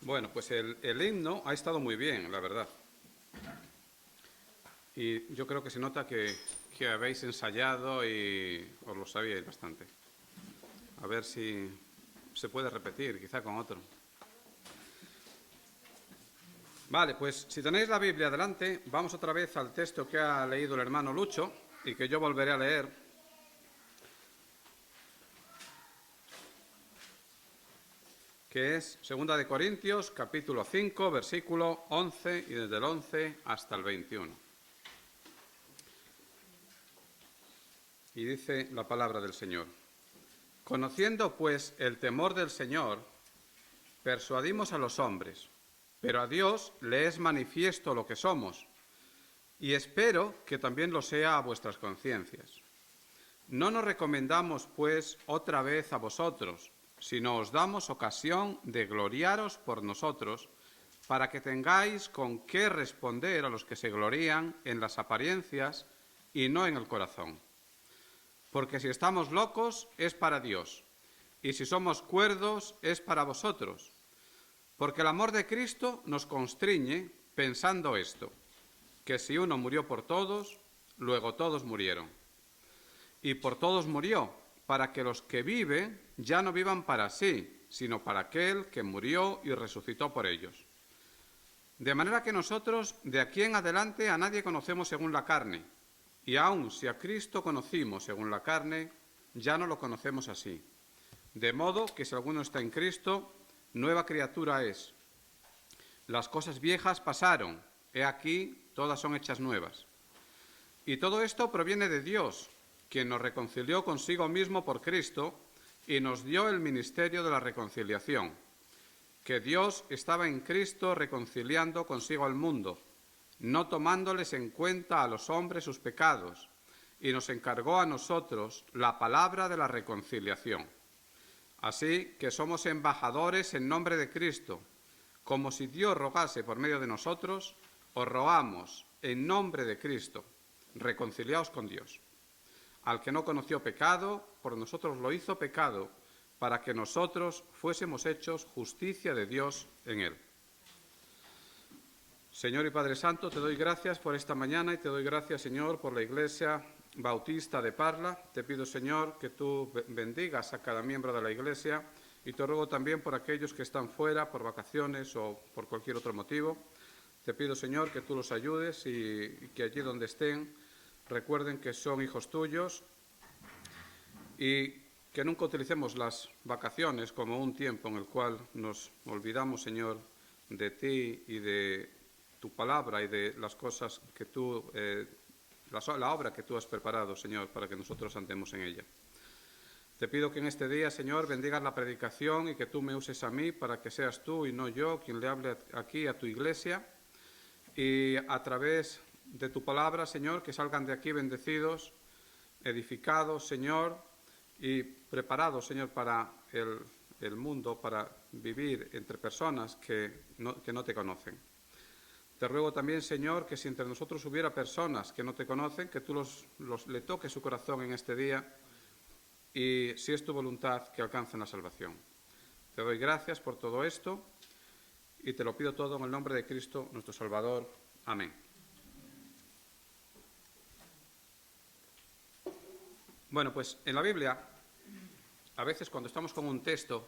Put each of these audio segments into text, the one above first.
Bueno, pues el himno ha estado muy bien, la verdad. Y yo creo que se nota que habéis ensayado y os lo sabíais bastante. A ver si se puede repetir, quizá con otro. Vale, pues si tenéis la Biblia delante, vamos otra vez al texto que ha leído el hermano Lucho y que yo volveré a leer. Que es 2 de Corintios, capítulo 5, versículo 11, y desde el 11 hasta el 21. Y dice la palabra del Señor: Conociendo pues el temor del Señor, persuadimos a los hombres, pero a Dios le es manifiesto lo que somos, y espero que también lo sea a vuestras conciencias. No nos recomendamos, pues, otra vez a vosotros, sino os damos ocasión de gloriaros por nosotros, para que tengáis con qué responder a los que se glorían en las apariencias y no en el corazón. Porque si estamos locos, es para Dios, y si somos cuerdos, es para vosotros. Porque el amor de Cristo nos constriñe pensando esto, que si uno murió por todos, luego todos murieron. Y por todos murió, para que los que viven ya no vivan para sí, sino para aquel que murió y resucitó por ellos. De manera que nosotros de aquí en adelante a nadie conocemos según la carne, y aun si a Cristo conocimos según la carne, ya no lo conocemos así. De modo que si alguno está en Cristo, nueva criatura es. Las cosas viejas pasaron, he aquí, todas son hechas nuevas. Y todo esto proviene de Dios, quien nos reconcilió consigo mismo por Cristo y nos dio el ministerio de la reconciliación, que Dios estaba en Cristo reconciliando consigo al mundo, no tomándoles en cuenta a los hombres sus pecados, y nos encargó a nosotros la palabra de la reconciliación. Así que somos embajadores en nombre de Cristo, como si Dios rogase por medio de nosotros, os rogamos en nombre de Cristo, reconciliaos con Dios. Al que no conoció pecado, por nosotros lo hizo pecado, para que nosotros fuésemos hechos justicia de Dios en él. Señor y Padre Santo, te doy gracias por esta mañana y te doy gracias, Señor, por la Iglesia Bautista de Parla. Te pido, Señor, que tú bendigas a cada miembro de la Iglesia y te ruego también por aquellos que están fuera, por vacaciones o por cualquier otro motivo. Te pido, Señor, que tú los ayudes y que allí donde estén recuerden que son hijos tuyos y que nunca utilicemos las vacaciones como un tiempo en el cual nos olvidamos, Señor, de ti y de tu palabra y de las cosas que tú, la obra que tú has preparado, Señor, para que nosotros andemos en ella. Te pido que en este día, Señor, bendigas la predicación y que tú me uses a mí para que seas tú y no yo quien le hable aquí a tu iglesia, y a través de tu palabra, Señor, que salgan de aquí bendecidos, edificados, Señor, y preparados, Señor, para el mundo, para vivir entre personas que no te conocen. Te ruego también, Señor, que si entre nosotros hubiera personas que no te conocen, que tú le toques su corazón en este día y, si es tu voluntad, que alcancen la salvación. Te doy gracias por todo esto y te lo pido todo en el nombre de Cristo, nuestro Salvador. Amén. Bueno, pues en la Biblia, a veces cuando estamos con un texto,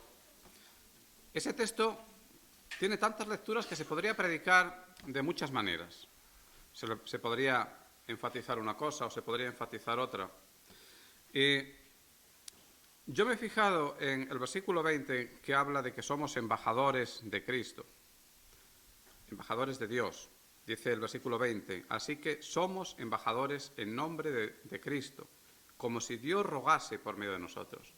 ese texto tiene tantas lecturas que se podría predicar de muchas maneras. Se podría enfatizar una cosa o se podría enfatizar otra. Y yo me he fijado en el versículo 20 que habla de que somos embajadores de Cristo, embajadores de Dios. Dice el versículo 20, así que somos embajadores en nombre de Cristo, como si Dios rogase por medio de nosotros.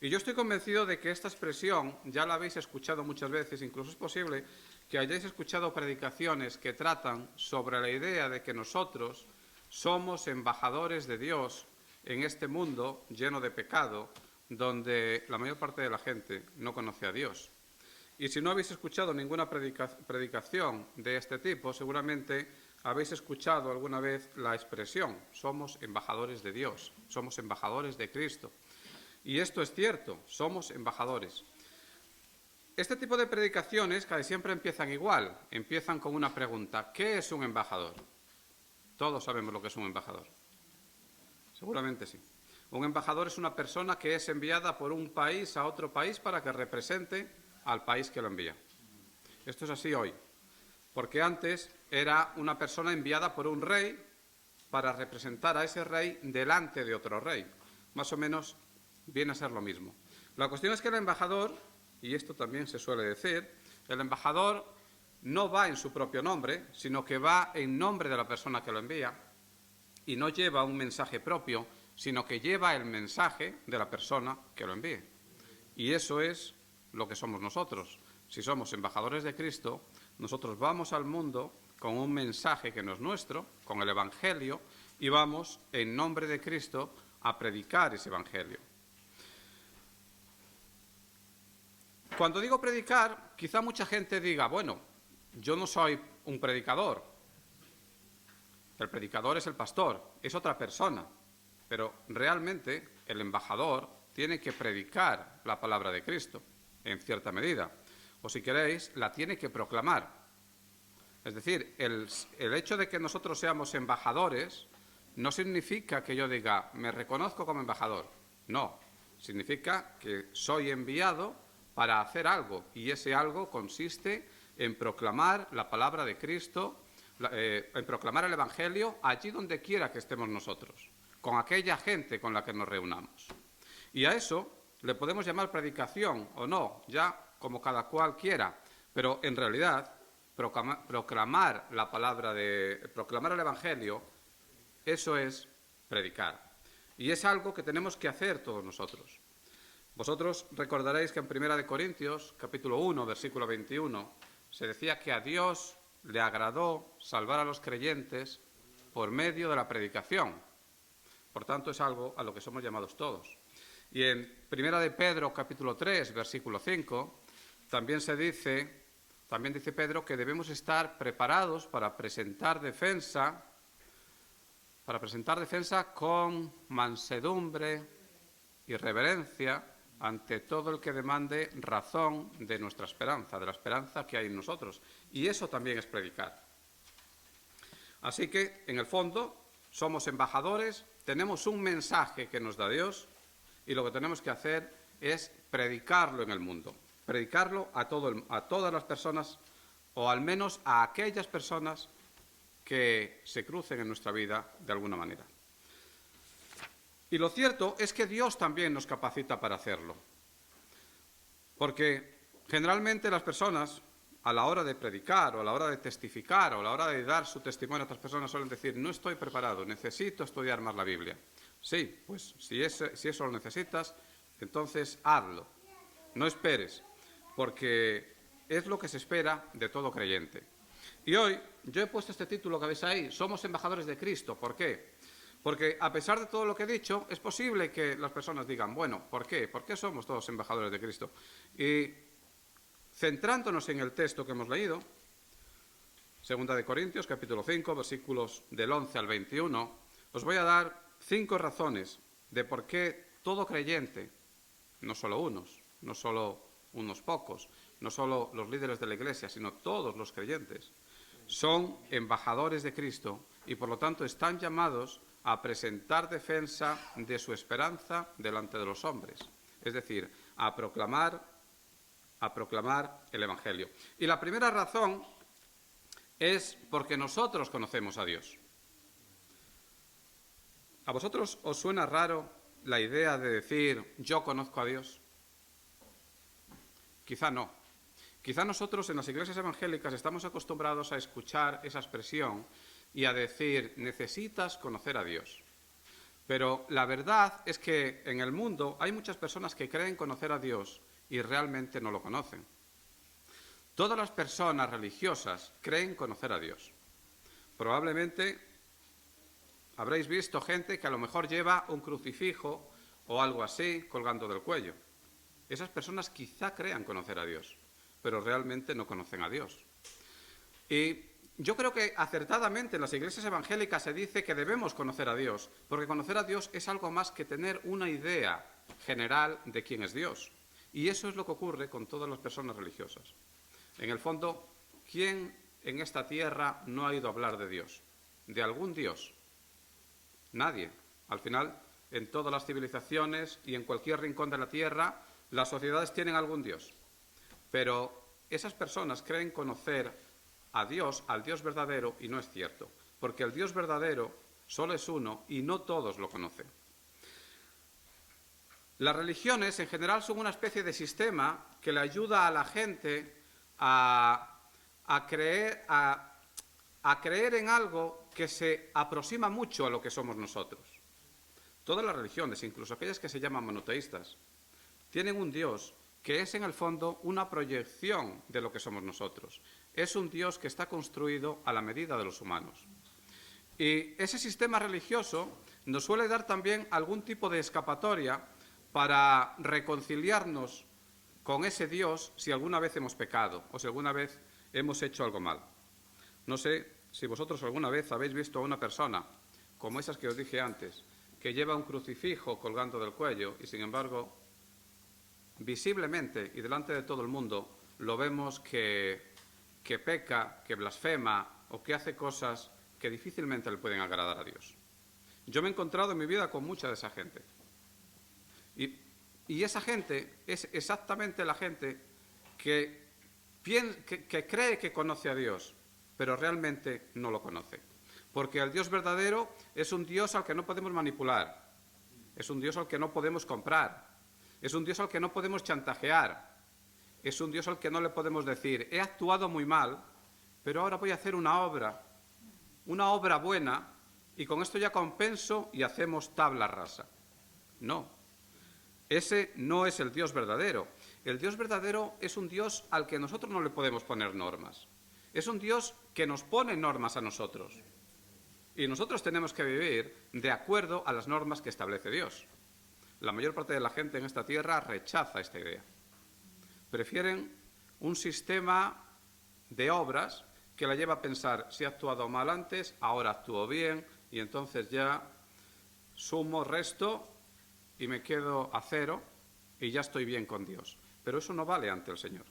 Y yo estoy convencido de que esta expresión ya la habéis escuchado muchas veces, incluso es posible que hayáis escuchado predicaciones que tratan sobre la idea de que nosotros somos embajadores de Dios en este mundo lleno de pecado, donde la mayor parte de la gente no conoce a Dios. Y si no habéis escuchado ninguna predicación de este tipo, seguramente habéis escuchado alguna vez la expresión, somos embajadores de Dios, somos embajadores de Cristo. Y esto es cierto, somos embajadores. Este tipo de predicaciones casi siempre empiezan igual, empiezan con una pregunta: ¿qué es un embajador? Todos sabemos lo que es un embajador. Seguramente sí. Un embajador es una persona que es enviada por un país a otro país para que represente al país que lo envía. Esto es así hoy, porque antes era una persona enviada por un rey para representar a ese rey delante de otro rey. Más o menos viene a ser lo mismo. La cuestión es que el embajador, y esto también se suele decir, el embajador no va en su propio nombre, sino que va en nombre de la persona que lo envía, y no lleva un mensaje propio, sino que lleva el mensaje de la persona que lo envíe. Y eso es lo que somos nosotros. Si somos embajadores de Cristo, nosotros vamos al mundo con un mensaje que no es nuestro, con el Evangelio, y vamos en nombre de Cristo a predicar ese Evangelio. Cuando digo predicar, quizá mucha gente diga: bueno, yo no soy un predicador. El predicador es el pastor, es otra persona. Pero realmente el embajador tiene que predicar la palabra de Cristo, en cierta medida. O si queréis, la tiene que proclamar. Es decir, el hecho de que nosotros seamos embajadores no significa que yo diga: me reconozco como embajador. No, significa que soy enviado para hacer algo, y ese algo consiste en proclamar la palabra de Cristo, en proclamar el Evangelio allí donde quiera que estemos nosotros, con aquella gente con la que nos reunamos. Y a eso le podemos llamar predicación o no, ya como cada cual quiera, pero en realidad proclamar la palabra proclamar el Evangelio, eso es predicar. Y es algo que tenemos que hacer todos nosotros. Vosotros recordaréis que en 1 Corintios, capítulo 1, versículo 21, se decía que a Dios le agradó salvar a los creyentes por medio de la predicación. Por tanto, es algo a lo que somos llamados todos. Y en 1 Pedro, capítulo 3, versículo 5, también dice Pedro que debemos estar preparados para presentar defensa con mansedumbre y reverencia ante todo el que demande razón de nuestra esperanza, de la esperanza que hay en nosotros. Y eso también es predicar. Así que, en el fondo, somos embajadores, tenemos un mensaje que nos da Dios, y lo que tenemos que hacer es predicarlo en el mundo. Predicarlo a todas las personas, o al menos a aquellas personas que se crucen en nuestra vida de alguna manera. Y lo cierto es que Dios también nos capacita para hacerlo. Porque generalmente las personas, a la hora de predicar, o a la hora de testificar, o a la hora de dar su testimonio a otras personas, suelen decir: no estoy preparado, necesito estudiar más la Biblia. Sí, pues si eso lo necesitas, entonces hazlo. No esperes, porque es lo que se espera de todo creyente. Y hoy yo he puesto este título que veis ahí: somos embajadores de Cristo. ¿Por qué? Porque a pesar de todo lo que he dicho, es posible que las personas digan: bueno, ¿por qué? ¿Por qué somos todos embajadores de Cristo? Y centrándonos en el texto que hemos leído, 2 Corintios, capítulo 5, versículos del 11 al 21, os voy a dar 5 razones de por qué todo creyente, no solo unos pocos, no solo los líderes de la Iglesia, sino todos los creyentes, son embajadores de Cristo y por lo tanto están llamados a presentar defensa de su esperanza delante de los hombres, es decir, a proclamar el Evangelio. Y la primera razón es porque nosotros conocemos a Dios. ¿A vosotros os suena raro la idea de decir: yo conozco a Dios? Quizá no. Quizá nosotros en las iglesias evangélicas estamos acostumbrados a escuchar esa expresión y a decir: necesitas conocer a Dios. Pero la verdad es que en el mundo hay muchas personas que creen conocer a Dios y realmente no lo conocen. Todas las personas religiosas creen conocer a Dios. Probablemente habréis visto gente que a lo mejor lleva un crucifijo o algo así colgando del cuello. Esas personas quizá crean conocer a Dios, pero realmente no conocen a Dios. Y yo creo que acertadamente en las iglesias evangélicas se dice que debemos conocer a Dios, porque conocer a Dios es algo más que tener una idea general de quién es Dios. Y eso es lo que ocurre con todas las personas religiosas. En el fondo, ¿quién en esta tierra no ha ido a hablar de Dios? ¿De algún Dios? Nadie. Al final, en todas las civilizaciones y en cualquier rincón de la tierra, las sociedades tienen algún Dios. Pero esas personas creen conocer a Dios, al Dios verdadero, y no es cierto. Porque el Dios verdadero solo es uno y no todos lo conocen. Las religiones en general son una especie de sistema que le ayuda a la gente a creer en algo que se aproxima mucho a lo que somos nosotros. Todas las religiones, incluso aquellas que se llaman monoteístas, tienen un Dios que es en el fondo una proyección de lo que somos nosotros. Es un Dios que está construido a la medida de los humanos. Y ese sistema religioso nos suele dar también algún tipo de escapatoria para reconciliarnos con ese Dios si alguna vez hemos pecado o si alguna vez hemos hecho algo mal. No sé si vosotros alguna vez habéis visto a una persona, como esas que os dije antes, que lleva un crucifijo colgando del cuello y, sin embargo, visiblemente y delante de todo el mundo, lo vemos que peca, que blasfema o que hace cosas que difícilmente le pueden agradar a Dios. Yo me he encontrado en mi vida con mucha de esa gente. Y esa gente es exactamente la gente que cree que conoce a Dios, pero realmente no lo conoce. Porque el Dios verdadero es un Dios al que no podemos manipular, es un Dios al que no podemos comprar, es un Dios al que no podemos chantajear, es un Dios al que no le podemos decir, he actuado muy mal, pero ahora voy a hacer una obra buena, y con esto ya compenso y hacemos tabla rasa. No. Ese no es el Dios verdadero. El Dios verdadero es un Dios al que nosotros no le podemos poner normas. Es un Dios que nos pone normas a nosotros. Y nosotros tenemos que vivir de acuerdo a las normas que establece Dios. La mayor parte de la gente en esta tierra rechaza esta idea. Prefieren un sistema de obras que la lleva a pensar, si he actuado mal antes, ahora actúo bien, y entonces ya sumo, resto y me quedo a cero y ya estoy bien con Dios. Pero eso no vale ante el Señor.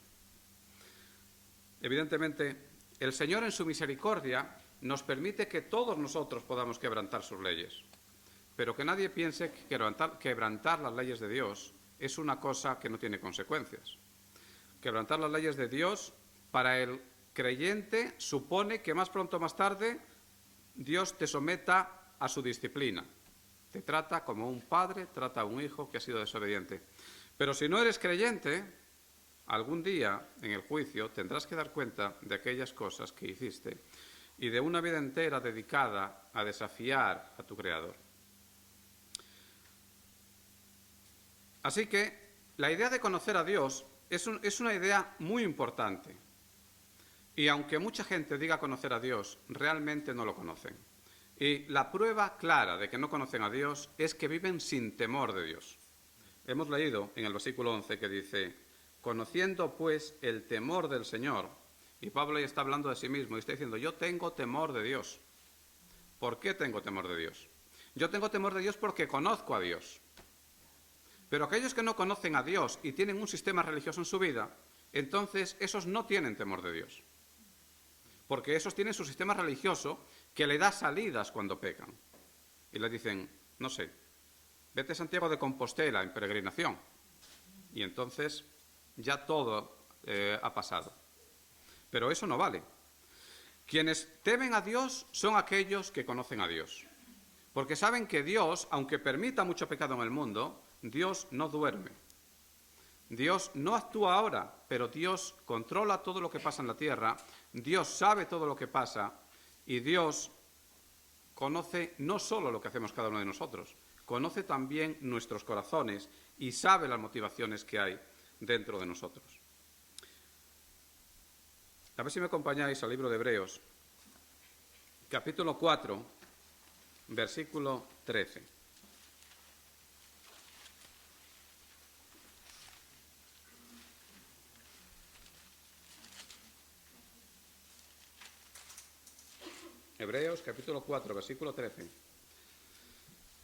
Evidentemente, el Señor en su misericordia nos permite que todos nosotros podamos quebrantar sus leyes. Pero que nadie piense que quebrantar las leyes de Dios es una cosa que no tiene consecuencias. Quebrantar las leyes de Dios para el creyente supone que más pronto o más tarde Dios te someta a su disciplina. Te trata como un padre trata a un hijo que ha sido desobediente. Pero si no eres creyente, algún día en el juicio tendrás que dar cuenta de aquellas cosas que hiciste y de una vida entera dedicada a desafiar a tu Creador. Así que la idea de conocer a Dios es una idea muy importante. Y aunque mucha gente diga conocer a Dios, realmente no lo conocen. Y la prueba clara de que no conocen a Dios es que viven sin temor de Dios. Hemos leído en el versículo 11 que dice, conociendo pues el temor del Señor, y Pablo ya está hablando de sí mismo y está diciendo, yo tengo temor de Dios. ¿Por qué tengo temor de Dios? Yo tengo temor de Dios porque conozco a Dios. Pero aquellos que no conocen a Dios y tienen un sistema religioso en su vida, entonces esos no tienen temor de Dios. Porque esos tienen su sistema religioso que le da salidas cuando pecan. Y le dicen, no sé, vete a Santiago de Compostela en peregrinación. Y entonces ya todo ha pasado. Pero eso no vale. Quienes temen a Dios son aquellos que conocen a Dios. Porque saben que Dios, aunque permita mucho pecado en el mundo, Dios no duerme. Dios no actúa ahora, pero Dios controla todo lo que pasa en la tierra, Dios sabe todo lo que pasa y Dios conoce no solo lo que hacemos cada uno de nosotros, conoce también nuestros corazones y sabe las motivaciones que hay dentro de nosotros. A ver si me acompañáis al libro de Hebreos, capítulo 4, versículo 13. Hebreos capítulo 4, versículo 13.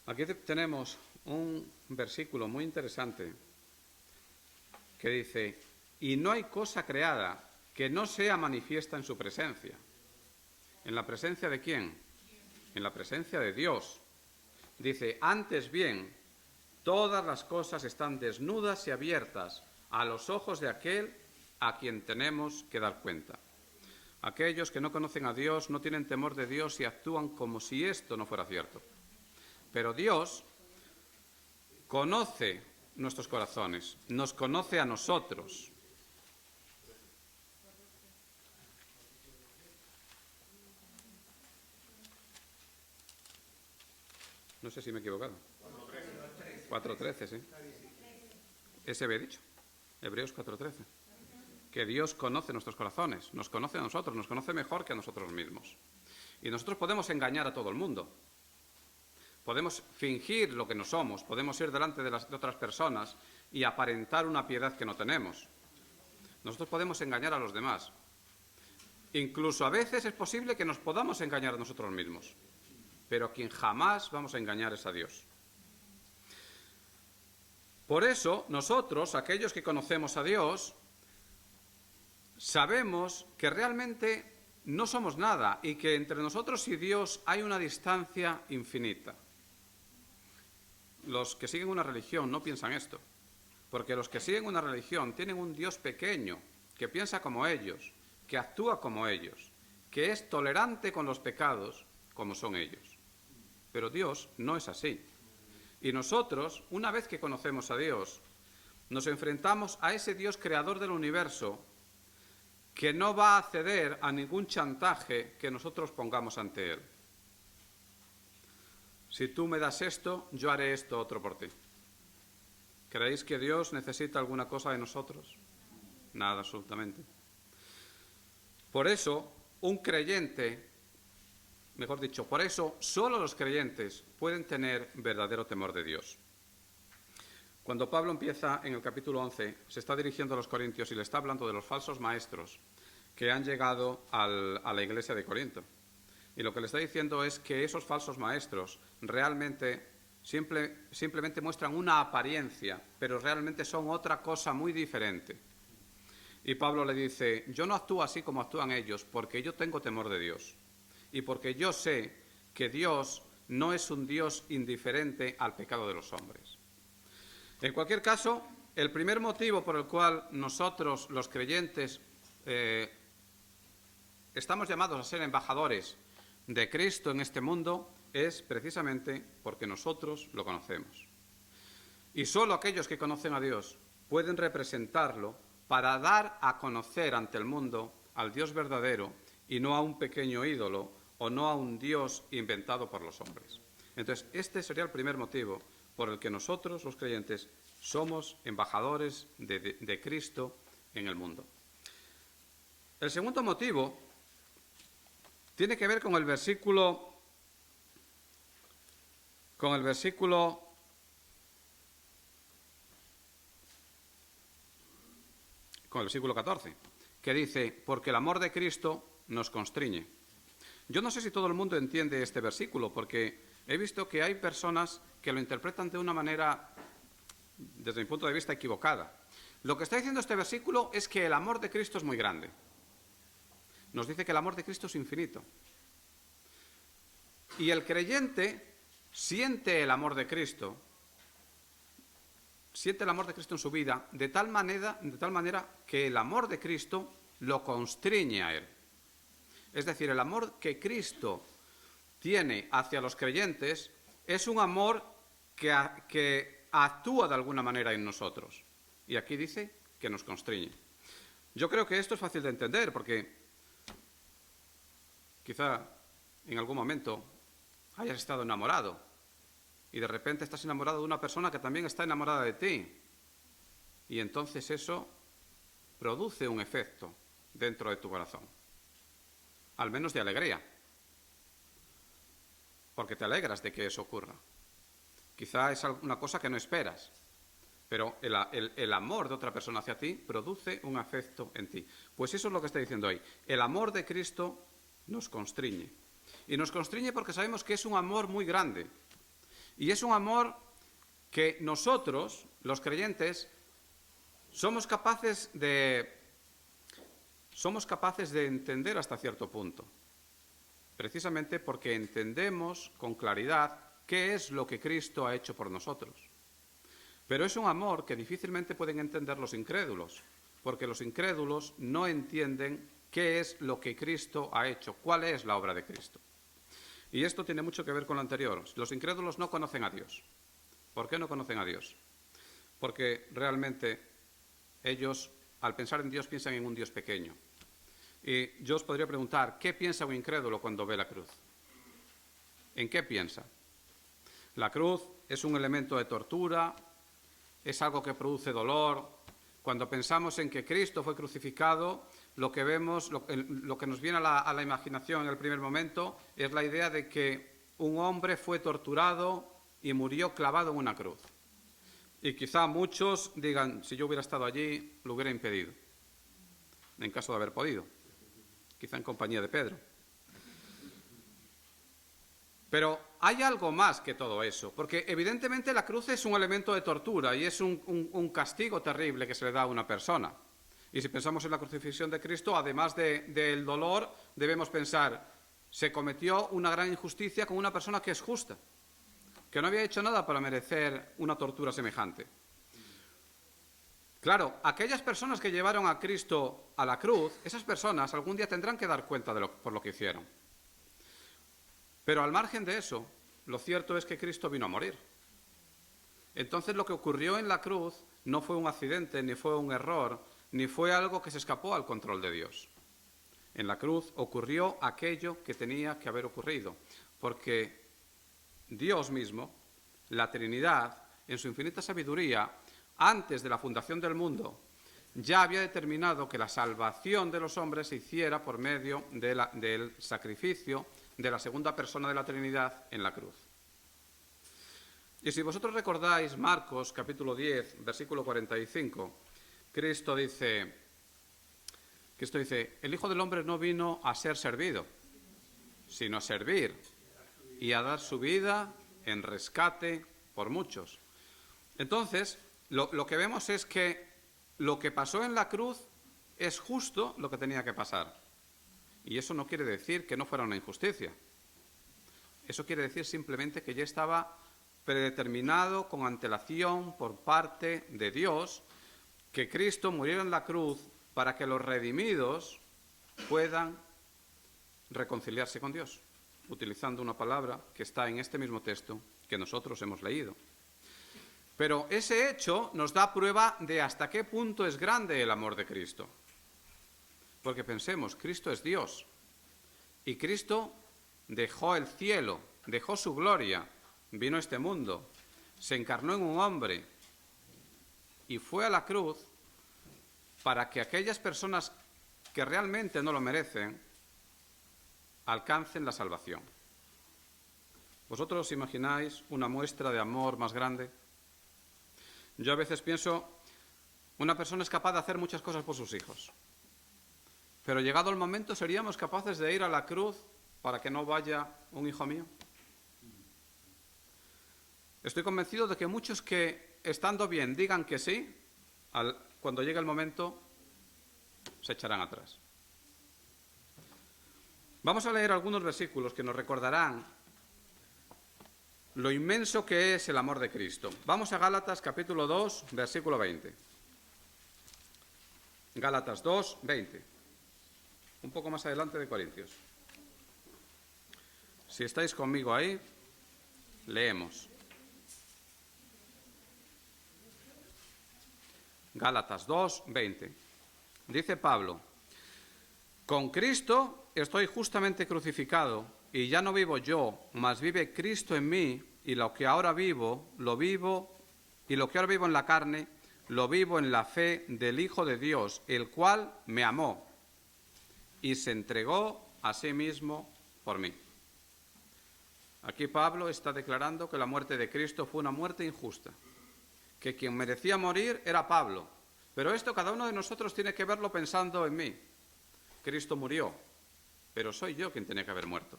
Aquí tenemos un versículo muy interesante que dice, y no hay cosa creada que no sea manifiesta en su presencia. ¿En la presencia de quién? En la presencia de Dios. Dice, antes bien, todas las cosas están desnudas y abiertas a los ojos de aquel a quien tenemos que dar cuenta. Aquellos que no conocen a Dios no tienen temor de Dios y actúan como si esto no fuera cierto. Pero Dios conoce nuestros corazones, nos conoce a nosotros. No sé si me he equivocado. 4:13, sí. Ese había dicho. Hebreos 4:13. Que Dios conoce nuestros corazones, nos conoce a nosotros, nos conoce mejor que a nosotros mismos. Y nosotros podemos engañar a todo el mundo. Podemos fingir lo que no somos, podemos ir delante de otras personas y aparentar una piedad que no tenemos. Nosotros podemos engañar a los demás. Incluso a veces es posible que nos podamos engañar a nosotros mismos. Pero a quien jamás vamos a engañar es a Dios. Por eso, nosotros, aquellos que conocemos a Dios, sabemos que realmente no somos nada y que entre nosotros y Dios hay una distancia infinita. Los que siguen una religión no piensan esto, porque los que siguen una religión tienen un Dios pequeño, que piensa como ellos, que actúa como ellos, que es tolerante con los pecados como son ellos. Pero Dios no es así. Y nosotros, una vez que conocemos a Dios, nos enfrentamos a ese Dios creador del universo que no va a ceder a ningún chantaje que nosotros pongamos ante Él. Si tú me das esto, yo haré esto otro por ti. ¿Creéis que Dios necesita alguna cosa de nosotros? Nada, absolutamente. Por eso, un creyente, mejor dicho, por eso solo los creyentes pueden tener verdadero temor de Dios. Cuando Pablo empieza en el capítulo 11, se está dirigiendo a los corintios y le está hablando de los falsos maestros que han llegado a la iglesia de Corinto. Y lo que le está diciendo es que esos falsos maestros realmente simplemente muestran una apariencia, pero realmente son otra cosa muy diferente. Y Pablo le dice, yo no actúo así como actúan ellos, porque yo tengo temor de Dios. Y porque yo sé que Dios no es un Dios indiferente al pecado de los hombres. En cualquier caso, el primer motivo por el cual nosotros, los creyentes, estamos llamados a ser embajadores de Cristo en este mundo es precisamente porque nosotros lo conocemos. Y solo aquellos que conocen a Dios pueden representarlo para dar a conocer ante el mundo al Dios verdadero y no a un pequeño ídolo o no a un Dios inventado por los hombres. Entonces, este sería el primer motivo por el que nosotros, los creyentes, somos embajadores de Cristo en el mundo. El segundo motivo tiene que ver con el versículo 14, que dice, porque el amor de Cristo nos constriñe. Yo no sé si todo el mundo entiende este versículo, porque he visto que hay personas que lo interpretan de una manera, desde mi punto de vista, equivocada. Lo que está diciendo este versículo es que el amor de Cristo es muy grande. Nos dice que el amor de Cristo es infinito. Y el creyente siente el amor de Cristo, siente el amor de Cristo en su vida de tal manera que el amor de Cristo lo constriñe a él. Es decir, el amor que Cristo tiene hacia los creyentes es un amor que actúa de alguna manera en nosotros. Y aquí dice que nos constriñe. Yo creo que esto es fácil de entender porque quizá en algún momento hayas estado enamorado y de repente estás enamorado de una persona que también está enamorada de ti. Y entonces eso produce un efecto dentro de tu corazón, al menos de alegría, porque te alegras de que eso ocurra. Quizá es una cosa que no esperas, pero el amor de otra persona hacia ti produce un afecto en ti. Pues eso es lo que está diciendo ahí. El amor de Cristo nos constriñe. Y nos constriñe porque sabemos que es un amor muy grande. Y es un amor que nosotros, los creyentes, somos capaces de entender hasta cierto punto, precisamente porque entendemos con claridad qué es lo que Cristo ha hecho por nosotros. Pero es un amor que difícilmente pueden entender los incrédulos, porque los incrédulos no entienden qué es lo que Cristo ha hecho, cuál es la obra de Cristo. Y esto tiene mucho que ver con lo anterior. Los incrédulos no conocen a Dios. ¿Por qué no conocen a Dios? Porque realmente ellos, al pensar en Dios, piensan en un Dios pequeño. Y yo os podría preguntar, ¿qué piensa un incrédulo cuando ve la cruz? ¿En qué piensa? La cruz es un elemento de tortura, es algo que produce dolor. Cuando pensamos en que Cristo fue crucificado, lo que vemos, lo que nos viene a la imaginación en el primer momento, es la idea de que un hombre fue torturado y murió clavado en una cruz. Y quizá muchos digan, si yo hubiera estado allí, lo hubiera impedido, en caso de haber podido, quizá en compañía de Pedro. Pero hay algo más que todo eso, porque evidentemente la cruz es un elemento de tortura y es un castigo terrible que se le da a una persona. Y si pensamos en la crucifixión de Cristo, además del dolor, debemos pensar, se cometió una gran injusticia con una persona que es justa, que no había hecho nada para merecer una tortura semejante. Claro, aquellas personas que llevaron a Cristo a la cruz, esas personas algún día tendrán que dar cuenta por lo que hicieron. Pero al margen de eso, lo cierto es que Cristo vino a morir. Entonces lo que ocurrió en la cruz no fue un accidente, ni fue un error, ni fue algo que se escapó al control de Dios. En la cruz ocurrió aquello que tenía que haber ocurrido, porque Dios mismo, la Trinidad, en su infinita sabiduría, antes de la fundación del mundo, ya había determinado que la salvación de los hombres se hiciera por medio del sacrificio de la segunda persona de la Trinidad en la cruz. Y si vosotros recordáis Marcos capítulo 10, versículo 45, Cristo dice, el Hijo del Hombre no vino a ser servido, sino a servir y a dar su vida en rescate por muchos. Entonces, lo que vemos es que lo que pasó en la cruz es justo lo que tenía que pasar. Y eso no quiere decir que no fuera una injusticia. Eso quiere decir simplemente que ya estaba predeterminado con antelación por parte de Dios que Cristo muriera en la cruz para que los redimidos puedan reconciliarse con Dios, utilizando una palabra que está en este mismo texto que nosotros hemos leído. Pero ese hecho nos da prueba de hasta qué punto es grande el amor de Cristo. Porque pensemos, Cristo es Dios y Cristo dejó el cielo, dejó su gloria, vino a este mundo, se encarnó en un hombre y fue a la cruz para que aquellas personas que realmente no lo merecen alcancen la salvación. ¿Vosotros imagináis una muestra de amor más grande? Yo a veces pienso, una persona es capaz de hacer muchas cosas por sus hijos. Pero llegado el momento, ¿seríamos capaces de ir a la cruz para que no vaya un hijo mío? Estoy convencido de que muchos que, estando bien, digan que sí, cuando llegue el momento, se echarán atrás. Vamos a leer algunos versículos que nos recordarán lo inmenso que es el amor de Cristo. Vamos a Gálatas capítulo 2, versículo 20. Gálatas 2, 20. Un poco más adelante de Corintios. Si estáis conmigo ahí, leemos. Gálatas 2, 20. Dice Pablo, con Cristo estoy justamente crucificado, y ya no vivo yo, mas vive Cristo en mí, y lo que ahora vivo, y lo que ahora vivo en la carne, lo vivo en la fe del Hijo de Dios, el cual me amó y se entregó a sí mismo por mí. Aquí Pablo está declarando que la muerte de Cristo fue una muerte injusta, que quien merecía morir era Pablo, pero esto cada uno de nosotros tiene que verlo pensando en mí. Cristo murió, pero soy yo quien tenía que haber muerto.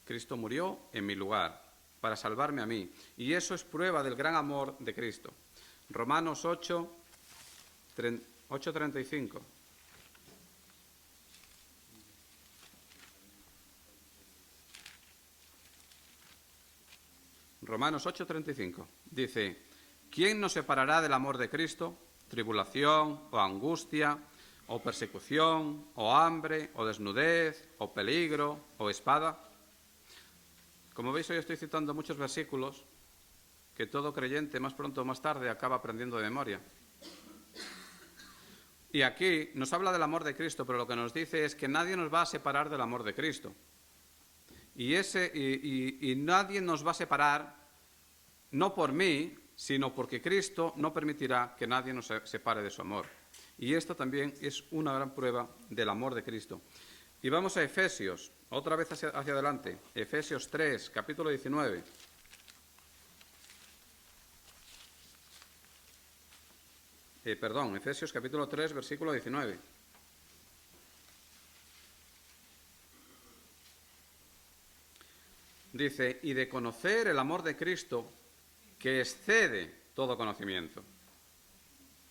Cristo murió en mi lugar, para salvarme a mí, y eso es prueba del gran amor de Cristo. Romanos 8, 8:35. Romanos 8:35 dice: ¿quién nos separará del amor de Cristo? ¿Tribulación o angustia o persecución o hambre o desnudez o peligro o espada? Como veis, hoy estoy citando muchos versículos que todo creyente más pronto o más tarde acaba aprendiendo de memoria. Y aquí nos habla del amor de Cristo, pero lo que nos dice es que nadie nos va a separar del amor de Cristo. Y nadie nos va a separar, no por mí, sino porque Cristo no permitirá que nadie nos separe de su amor. Y esto también es una gran prueba del amor de Cristo. Y vamos a Efesios, otra vez hacia adelante. Efesios 3, capítulo 19. Efesios capítulo 3, versículo 19. Dice: y de conocer el amor de Cristo, que excede todo conocimiento,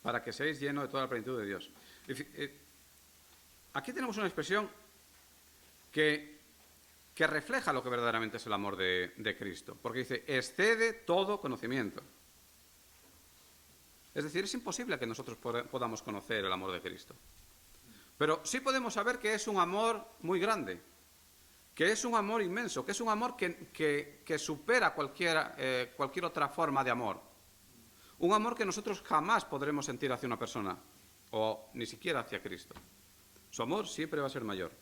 para que seáis llenos de toda la plenitud de Dios. Aquí tenemos una expresión que refleja lo que verdaderamente es el amor de Cristo, porque dice: excede todo conocimiento. Es decir, es imposible que nosotros podamos conocer el amor de Cristo. Pero sí podemos saber que es un amor muy grande, que es un amor inmenso, que es un amor que supera cualquier otra forma de amor. Un amor que nosotros jamás podremos sentir hacia una persona, o ni siquiera hacia Cristo. Su amor siempre va a ser mayor.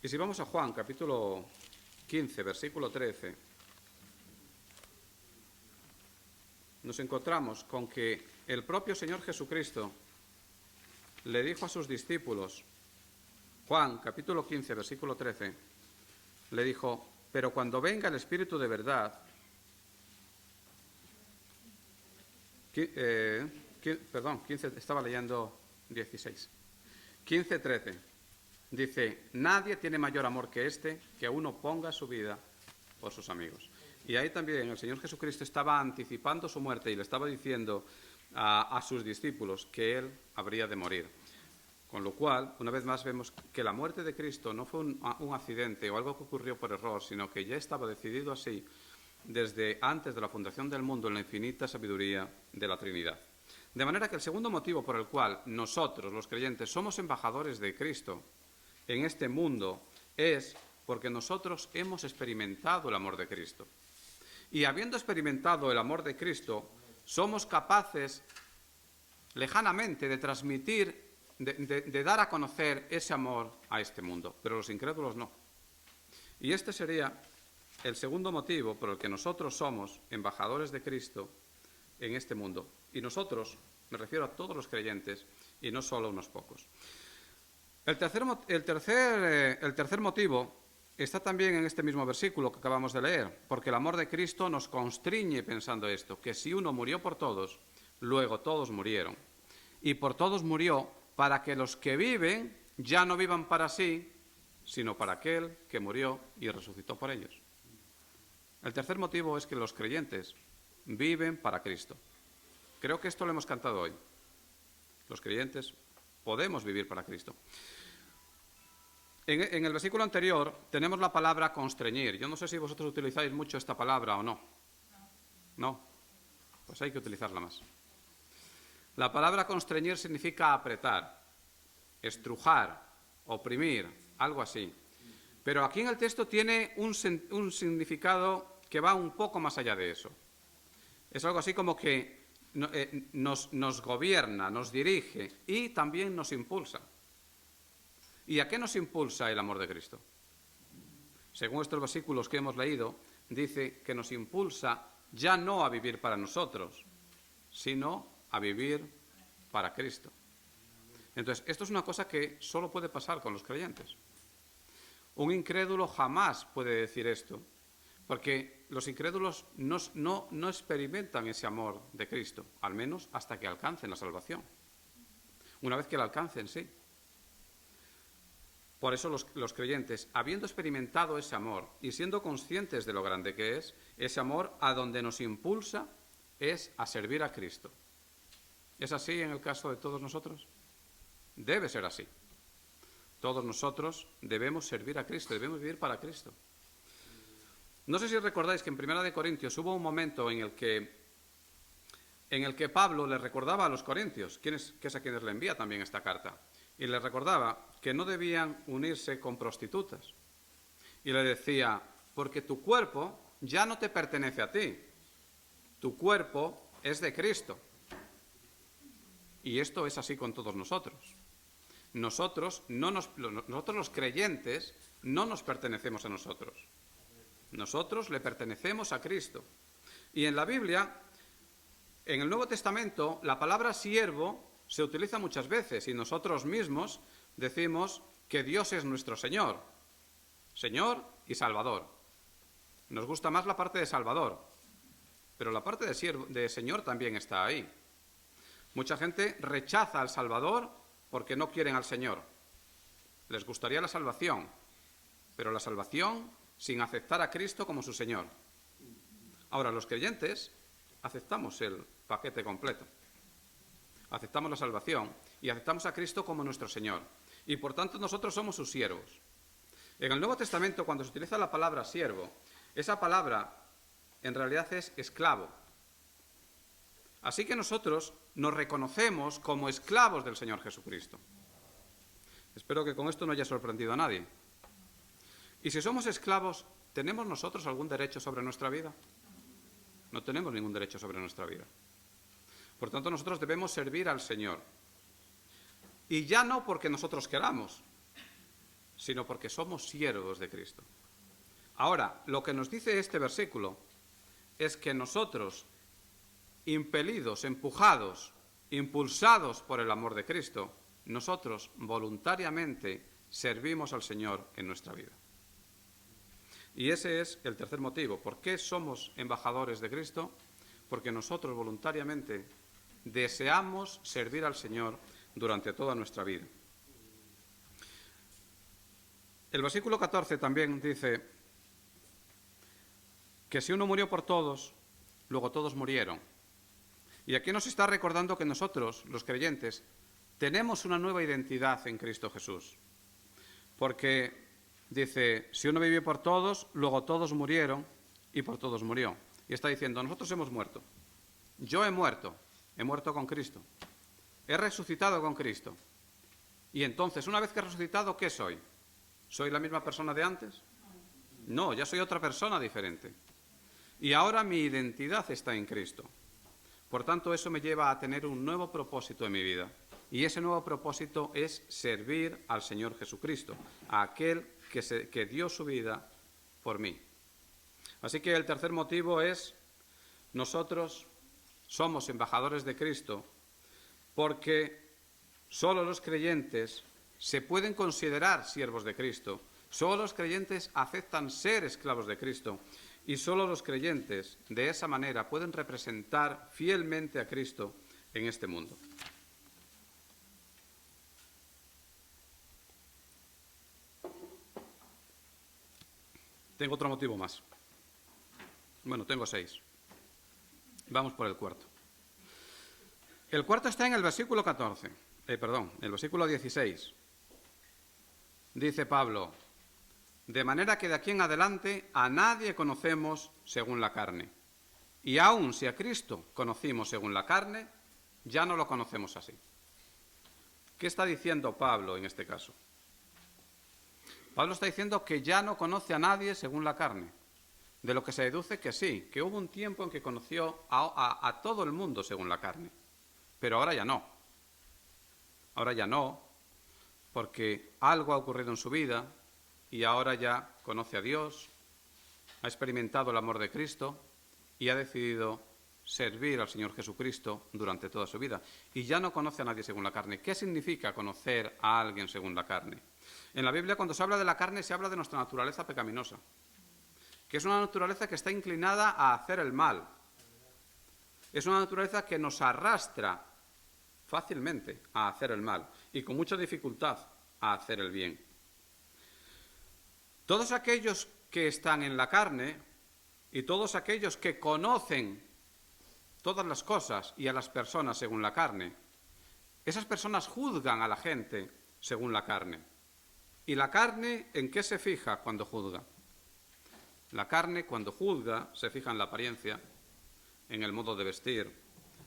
Y si vamos a Juan, capítulo 15, versículo 13, nos encontramos con que el propio Señor Jesucristo le dijo a sus discípulos, Juan, capítulo 15, versículo 13, le dijo: pero cuando venga el Espíritu de verdad, estaba leyendo 16, 15, 13, dice: nadie tiene mayor amor que este, que uno ponga su vida por sus amigos. Y ahí también el Señor Jesucristo estaba anticipando su muerte y le estaba diciendo a sus discípulos que Él habría de morir. Con lo cual, una vez más vemos que la muerte de Cristo no fue un accidente o algo que ocurrió por error, sino que ya estaba decidido así desde antes de la fundación del mundo en la infinita sabiduría de la Trinidad. De manera que el segundo motivo por el cual nosotros, los creyentes, somos embajadores de Cristo en este mundo es porque nosotros hemos experimentado el amor de Cristo. Y habiendo experimentado el amor de Cristo, somos capaces lejanamente de transmitir, de dar a conocer ese amor a este mundo, pero los incrédulos no. Y este sería el segundo motivo por el que nosotros somos embajadores de Cristo en este mundo. Y nosotros, me refiero a todos los creyentes y no solo a unos pocos. El tercer motivo está también en este mismo versículo que acabamos de leer, porque el amor de Cristo nos constriñe pensando esto, que si uno murió por todos, luego todos murieron. Y por todos murió para que los que viven ya no vivan para sí, sino para aquel que murió y resucitó por ellos. El tercer motivo es que los creyentes viven para Cristo. Creo que esto lo hemos cantado hoy. Los creyentes podemos vivir para Cristo. En el versículo anterior tenemos la palabra constreñir. Yo no sé si vosotros utilizáis mucho esta palabra o no. ¿No? Pues hay que utilizarla más. La palabra constreñir significa apretar, estrujar, oprimir, algo así. Pero aquí en el texto tiene un significado que va un poco más allá de eso. Es algo así como que nos gobierna, nos dirige y también nos impulsa. ¿Y a qué nos impulsa el amor de Cristo? Según estos versículos que hemos leído, dice que nos impulsa ya no a vivir para nosotros, sino a vivir para Cristo. Entonces, esto es una cosa que solo puede pasar con los creyentes. Un incrédulo jamás puede decir esto, porque los incrédulos no experimentan ese amor de Cristo, al menos hasta que alcancen la salvación. Una vez que la alcancen, sí. Por eso los creyentes, habiendo experimentado ese amor y siendo conscientes de lo grande que es, ese amor a donde nos impulsa es a servir a Cristo. ¿Es así en el caso de todos nosotros? Debe ser así. Todos nosotros debemos servir a Cristo, debemos vivir para Cristo. No sé si recordáis que en 1 Corintios hubo un momento en el que Pablo le recordaba a los corintios, que es a quienes le envía también esta carta, y les recordaba que no debían unirse con prostitutas. Y le decía, porque tu cuerpo ya no te pertenece a ti, tu cuerpo es de Cristo. Y esto es así con todos nosotros. Nosotros los creyentes no nos pertenecemos a nosotros. Nosotros le pertenecemos a Cristo. Y en la Biblia, en el Nuevo Testamento, la palabra siervo se utiliza muchas veces y nosotros mismos decimos que Dios es nuestro Señor. Señor y Salvador. Nos gusta más la parte de Salvador, pero la parte de Señor también está ahí. Mucha gente rechaza al Salvador porque no quieren al Señor. Les gustaría la salvación, pero la salvación sin aceptar a Cristo como su Señor. Ahora, los creyentes aceptamos el paquete completo. Aceptamos la salvación y aceptamos a Cristo como nuestro Señor. Y por tanto nosotros somos sus siervos. En el Nuevo Testamento, cuando se utiliza la palabra siervo, esa palabra en realidad es esclavo. Así que nosotros nos reconocemos como esclavos del Señor Jesucristo. Espero que con esto no haya sorprendido a nadie. Y si somos esclavos, ¿tenemos nosotros algún derecho sobre nuestra vida? No tenemos ningún derecho sobre nuestra vida. Por tanto, nosotros debemos servir al Señor. Y ya no porque nosotros queramos, sino porque somos siervos de Cristo. Ahora, lo que nos dice este versículo es que nosotros, impelidos, empujados, impulsados por el amor de Cristo, nosotros voluntariamente servimos al Señor en nuestra vida. Y ese es el tercer motivo. ¿Por qué somos embajadores de Cristo? Porque nosotros voluntariamente deseamos servir al Señor durante toda nuestra vida. El versículo 14 también dice que si uno murió por todos, luego todos murieron. Y aquí nos está recordando que nosotros, los creyentes, tenemos una nueva identidad en Cristo Jesús. Porque dice, si uno vivió por todos, luego todos murieron y por todos murió. Y está diciendo, nosotros hemos muerto. Yo he muerto con Cristo. He resucitado con Cristo. Y entonces, una vez que he resucitado, ¿qué soy? ¿Soy la misma persona de antes? No, ya soy otra persona diferente. Y ahora mi identidad está en Cristo. Por tanto, eso me lleva a tener un nuevo propósito en mi vida. Y ese nuevo propósito es servir al Señor Jesucristo, a aquel que dio su vida por mí. Así que el tercer motivo es, nosotros somos embajadores de Cristo porque solo los creyentes se pueden considerar siervos de Cristo, solo los creyentes aceptan ser esclavos de Cristo y solo los creyentes de esa manera pueden representar fielmente a Cristo en este mundo. Tengo otro motivo más. Bueno, tengo 6. Vamos por el cuarto. El cuarto está en el versículo 14. El versículo 16. Dice Pablo, de manera que de aquí en adelante a nadie conocemos según la carne. Y aun si a Cristo conocimos según la carne, ya no lo conocemos así. ¿Qué está diciendo Pablo en este caso? Pablo está diciendo que ya no conoce a nadie según la carne, de lo que se deduce que sí, que hubo un tiempo en que conoció a todo el mundo según la carne, pero ahora ya no. Ahora ya no, porque algo ha ocurrido en su vida y ahora ya conoce a Dios, ha experimentado el amor de Cristo y ha decidido servir al Señor Jesucristo durante toda su vida. Y ya no conoce a nadie según la carne. ¿Qué significa conocer a alguien según la carne? En la Biblia, cuando se habla de la carne, se habla de nuestra naturaleza pecaminosa, que es una naturaleza que está inclinada a hacer el mal. Es una naturaleza que nos arrastra fácilmente a hacer el mal y con mucha dificultad a hacer el bien. Todos aquellos que están en la carne y todos aquellos que conocen todas las cosas y a las personas según la carne, esas personas juzgan a la gente según la carne. ¿Y la carne en qué se fija cuando juzga? La carne, cuando juzga, se fija en la apariencia, en el modo de vestir,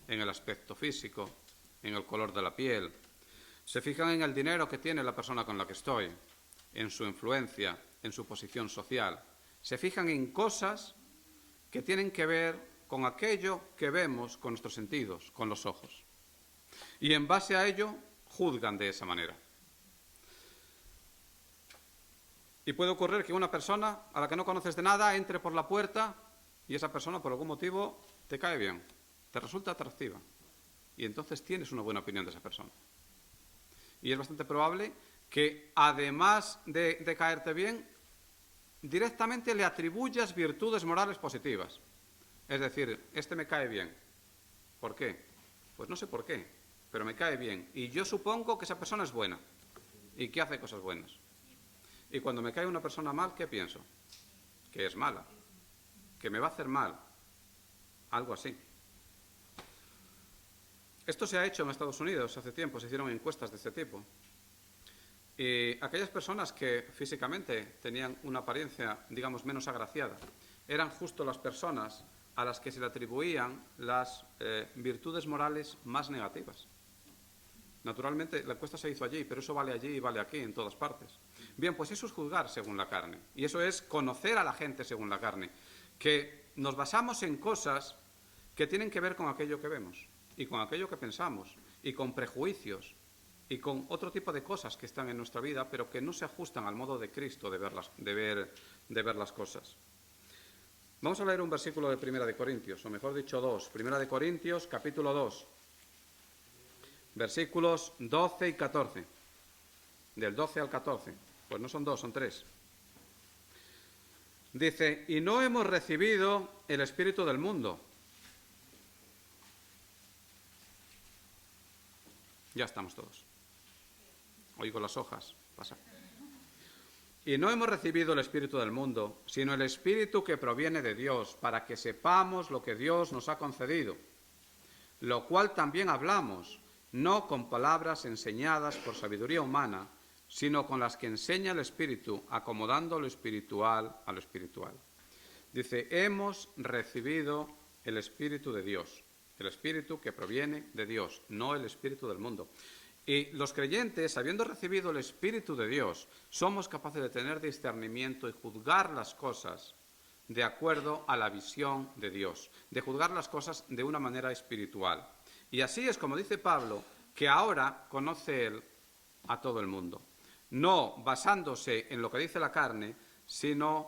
en el aspecto físico, en el color de la piel. Se fijan en el dinero que tiene la persona con la que estoy, en su influencia, en su posición social. Se fijan en cosas que tienen que ver con aquello que vemos con nuestros sentidos, con los ojos. Y en base a ello, juzgan de esa manera. Y puede ocurrir que una persona a la que no conoces de nada entre por la puerta y esa persona por algún motivo te cae bien, te resulta atractiva. Y entonces tienes una buena opinión de esa persona. Y es bastante probable que además de caerte bien, directamente le atribuyas virtudes morales positivas. Es decir, este me cae bien. ¿Por qué? Pues no sé por qué, pero me cae bien. Y yo supongo que esa persona es buena y que hace cosas buenas. Y cuando me cae una persona mal, ¿qué pienso? Que es mala, que me va a hacer mal, algo así. Esto se ha hecho en Estados Unidos hace tiempo, se hicieron encuestas de este tipo. Y aquellas personas que físicamente tenían una apariencia, digamos, menos agraciada, eran justo las personas a las que se le atribuían las virtudes morales más negativas. Naturalmente, la encuesta se hizo allí, pero eso vale allí y vale aquí, en todas partes. Bien, pues eso es juzgar según la carne. Y eso es conocer a la gente según la carne. Que nos basamos en cosas que tienen que ver con aquello que vemos, y con aquello que pensamos, y con prejuicios, y con otro tipo de cosas que están en nuestra vida, pero que no se ajustan al modo de Cristo de ver las cosas. Vamos a leer un versículo de Primera de Corintios, o mejor dicho, dos. Primera de Corintios, capítulo 2. Versículos 12 y 14. Del 12 al 14. Pues no son dos, son tres. Dice, y no hemos recibido el espíritu del mundo. Ya estamos todos. Oigo las hojas. Pasa. Y no hemos recibido el espíritu del mundo, sino el espíritu que proviene de Dios, para que sepamos lo que Dios nos ha concedido, lo cual también hablamos, no con palabras enseñadas por sabiduría humana, sino con las que enseña el Espíritu, acomodando lo espiritual a lo espiritual. Dice, hemos recibido el Espíritu de Dios, el Espíritu que proviene de Dios, no el Espíritu del mundo. Y los creyentes, habiendo recibido el Espíritu de Dios, somos capaces de tener discernimiento y juzgar las cosas de acuerdo a la visión de Dios, de juzgar las cosas de una manera espiritual. Y así es como dice Pablo, que ahora conoce él a todo el mundo. No basándose en lo que dice la carne, sino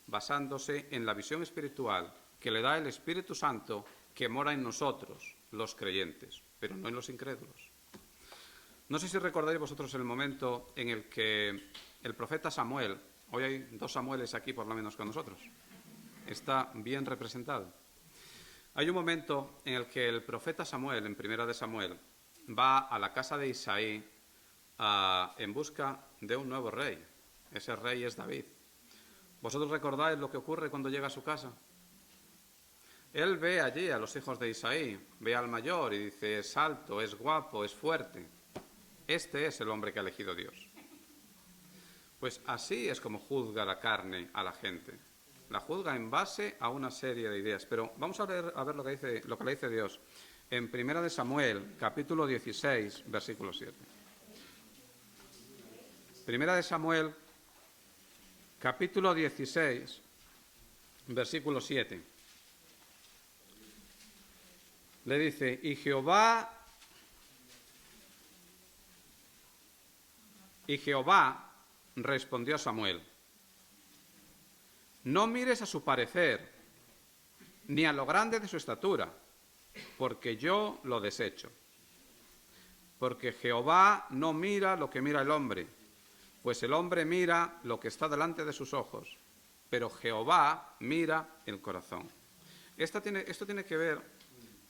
basándose en la visión espiritual que le da el Espíritu Santo que mora en nosotros, los creyentes, pero no en los incrédulos. No sé si recordáis vosotros el momento en el que el profeta Samuel, hoy hay dos Samueles aquí por lo menos con nosotros, está bien representado. Hay un momento en el que el profeta Samuel, en Primera de Samuel, va a la casa de Isaí en busca de un nuevo rey. Ese rey es David. ¿Vosotros recordáis lo que ocurre cuando llega a su casa? Él ve allí a los hijos de Isaí, ve al mayor y dice, es alto, es guapo, es fuerte. Este es el hombre que ha elegido Dios. Pues así es como juzga la carne a la gente. La juzga en base a una serie de ideas. Pero vamos a ver lo que le dice Dios en Primera de Samuel, capítulo 16, versículo 7. Primera de Samuel, capítulo 16, versículo 7. Le dice, y Jehová respondió a Samuel, no mires a su parecer, ni a lo grande de su estatura, porque yo lo desecho. Porque Jehová no mira lo que mira el hombre, pues el hombre mira lo que está delante de sus ojos, pero Jehová mira el corazón. Esto tiene que ver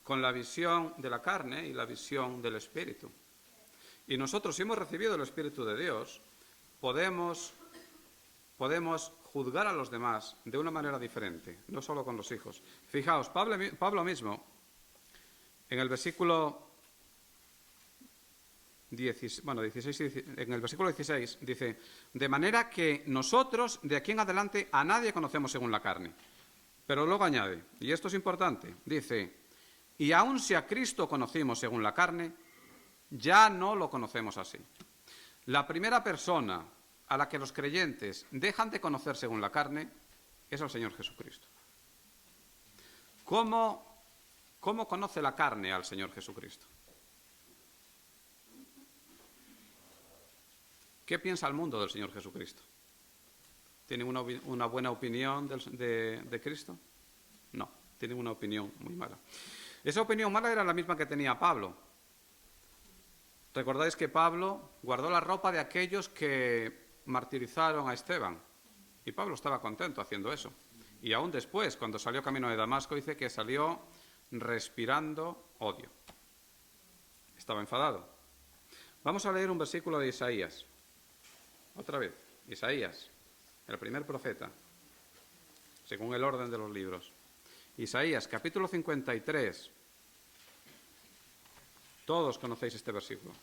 con la visión de la carne y la visión del Espíritu. Y nosotros, si hemos recibido el Espíritu de Dios, podemos juzgar a los demás de una manera diferente, no solo con los hijos. Fijaos, Pablo mismo, En el versículo 16, en el versículo 16 dice, de manera que nosotros de aquí en adelante a nadie conocemos según la carne. Pero luego añade, y esto es importante, dice, y aun si a Cristo conocimos según la carne, ya no lo conocemos así. La primera persona a la que los creyentes dejan de conocer según la carne es al Señor Jesucristo. ¿Cómo conoce la carne al Señor Jesucristo? ¿Qué piensa el mundo del Señor Jesucristo? ¿Tiene una buena opinión de Cristo? No, tiene una opinión muy mala. Esa opinión mala era la misma que tenía Pablo. ¿Recordáis que Pablo guardó la ropa de aquellos que martirizaron a Esteban? Y Pablo estaba contento haciendo eso. Y aún después, cuando salió camino de Damasco, dice que salió respirando odio. Estaba enfadado. Vamos a leer un versículo de Isaías. Otra vez, Isaías, el primer profeta, según el orden de los libros. Isaías, capítulo 53. Todos conocéis este versículo.